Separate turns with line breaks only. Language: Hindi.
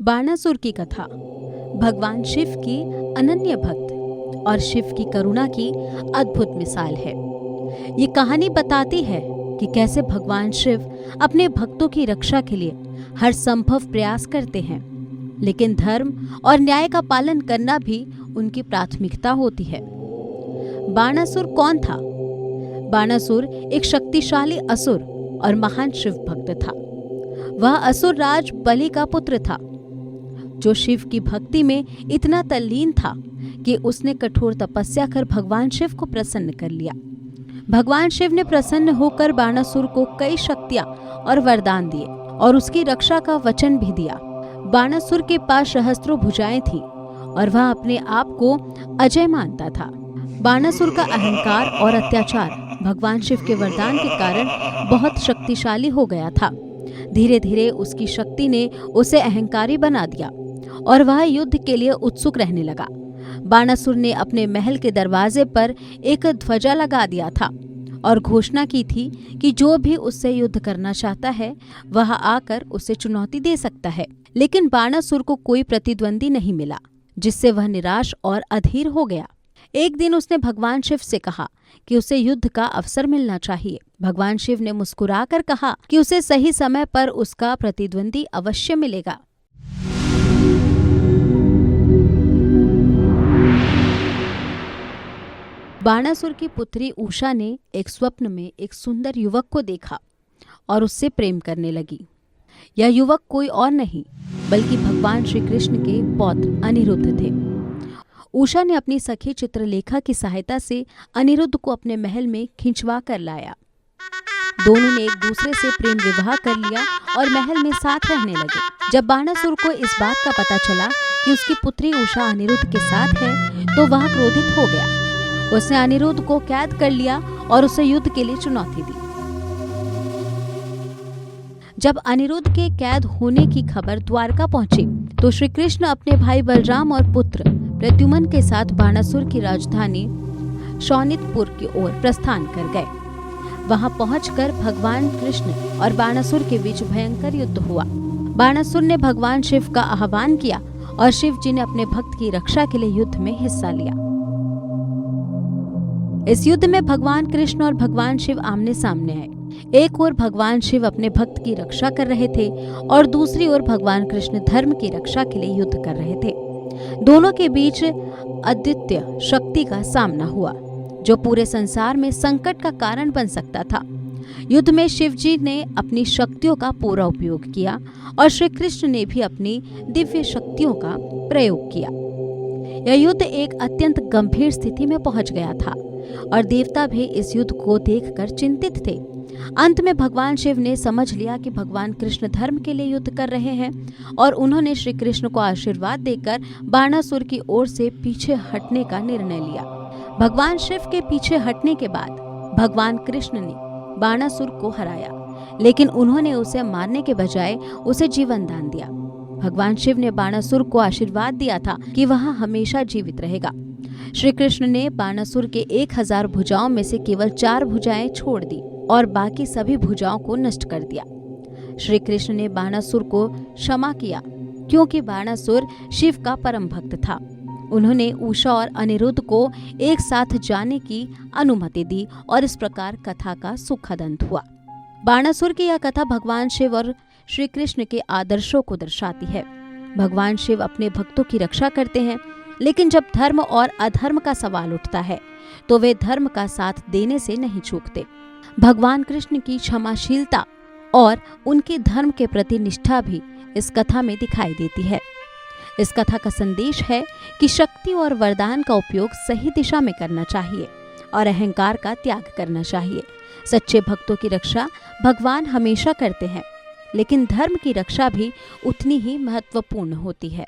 बाणासुर की कथा भगवान शिव की अनन्य भक्त और शिव की करुणा की अद्भुत मिसाल है। ये कहानी बताती है कि कैसे भगवान शिव अपने भक्तों की रक्षा के लिए हर संभव प्रयास करते हैं, लेकिन धर्म और न्याय का पालन करना भी उनकी प्राथमिकता होती है। बाणासुर कौन था? बाणासुर एक शक्तिशाली असुर और महान शिव भक्त था। वह असुर राज बलि का पुत्र था, जो शिव की भक्ति में इतना तल्लीन था कि उसने कठोर तपस्या कर भगवान शिव को प्रसन्न कर लिया। भगवान शिव ने प्रसन्न होकर बाणासुर को कई शक्तियां और वरदान दिए और उसकी रक्षा का वचन भी दिया। बाणासुर के पास सहस्त्रों भुजाएं थीं और वह अपने आप को अजय मानता था। बाणासुर का अहंकार और अत्याचार भगवान शिव के वरदान के कारण बहुत शक्तिशाली हो गया था। धीरे धीरे उसकी शक्ति ने उसे अहंकारी बना दिया और वह युद्ध के लिए उत्सुक रहने लगा। बाणासुर ने अपने महल के दरवाजे पर एक ध्वजा लगा दिया था और घोषणा की थी कि जो भी उससे युद्ध करना चाहता है वह आकर उसे चुनौती दे सकता है। लेकिन बाणासुर को कोई प्रतिद्वंदी नहीं मिला, जिससे वह निराश और अधीर हो गया। एक दिन उसने भगवान शिव से कहा कि उसे युद्ध का अवसर मिलना चाहिए। भगवान शिव ने मुस्कुराकर कहा कि उसे सही समय पर उसका प्रतिद्वंदी अवश्य मिलेगा। बाणासुर की पुत्री उषा ने एक स्वप्न में एक सुंदर युवक को देखा और उससे प्रेम करने लगी। यह युवक कोई और नहीं बल्कि भगवान श्री कृष्ण के पौत्र अनिरुद्ध थे। उषा ने अपनी सखी चित्रलेखा की सहायता से अनिरुद्ध को अपने महल में खिंचवा कर लाया। दोनों ने एक दूसरे से प्रेम विवाह कर लिया और महल में साथ रहने लगे। जब बाणासुर को इस बात का पता चला कि उसकी पुत्री उषा अनिरुद्ध के साथ है, तो वह क्रोधित हो गया। उसने अनिरुद्ध को कैद कर लिया और उसे युद्ध के लिए चुनौती दी। जब अनिरुद्ध के कैद होने की खबर द्वारका पहुंची, तो श्री कृष्ण अपने भाई बलराम और पुत्र प्रद्युम्न के साथ बाणासुर की राजधानी शोणितपुर की ओर प्रस्थान कर गए। वहां पहुंचकर भगवान कृष्ण और बाणासुर के बीच भयंकर युद्ध हुआ। बाणासुर ने भगवान शिव का आह्वान किया और शिव जी ने अपने भक्त की रक्षा के लिए युद्ध में हिस्सा लिया। इस युद्ध में भगवान कृष्ण और भगवान शिव आमने सामने आए। एक ओर भगवान शिव अपने भक्त की रक्षा कर रहे थे और दूसरी ओर भगवान कृष्ण धर्म की रक्षा के लिए युद्ध कर रहे थे। दोनों के बीच अद्वितीय शक्ति का सामना हुआ, जो पूरे संसार में संकट का कारण बन सकता था। युद्ध में शिव जी ने अपनी शक्तियों का पूरा उपयोग किया और श्री कृष्ण ने भी अपनी दिव्य शक्तियों का प्रयोग किया। यह युद्ध एक अत्यंत गंभीर स्थिति में पहुंच गया था और देवता भी इस युद्ध को देखकर चिंतित थे। अंत में भगवान शिव ने समझ लिया कि भगवान कृष्ण धर्म के लिए युद्ध कर रहे हैं और उन्होंने श्री कृष्ण को आशीर्वाद देकर बाणासुर की ओर से पीछे हटने का निर्णय लिया। भगवान शिव के पीछे हटने के बाद भगवान कृष्ण ने बाणासुर को हराया, लेकिन उन्होंने उसे मारने के बजाय उसे जीवन दान दिया। भगवान शिव ने बाणासुर को आशीर्वाद दिया था कि वह हमेशा जीवित रहेगा। श्री कृष्ण ने बाणासुर के 1000 भुजाओं में से केवल 4 भुजाएं छोड़ दी और बाकी सभी भुजाओं को नष्ट कर दिया। श्री कृष्ण ने बाणासुर को क्षमा किया क्योंकि बाणासुर शिव का परम भक्त था। उन्होंने उषा और अनिरुद्ध को एक साथ जाने की अनुमति दी और इस प्रकार कथा का सुखद अंत हुआ। बाणासुर की यह कथा भगवान शिव और श्री कृष्ण के आदर्शों को दर्शाती है। भगवान शिव अपने भक्तों की रक्षा करते हैं, लेकिन जब धर्म और अधर्म का सवाल उठता है तो वे धर्म का साथ देने से नहीं चूकते। भगवान कृष्ण की क्षमाशीलता और उनके धर्म के प्रति निष्ठा भी इस कथा में दिखाई देती है। इस कथा का संदेश है कि शक्ति और वरदान का उपयोग सही दिशा में करना चाहिए और अहंकार का त्याग करना चाहिए। सच्चे भक्तों की रक्षा भगवान हमेशा करते हैं, लेकिन धर्म की रक्षा भी उतनी ही महत्वपूर्ण होती है।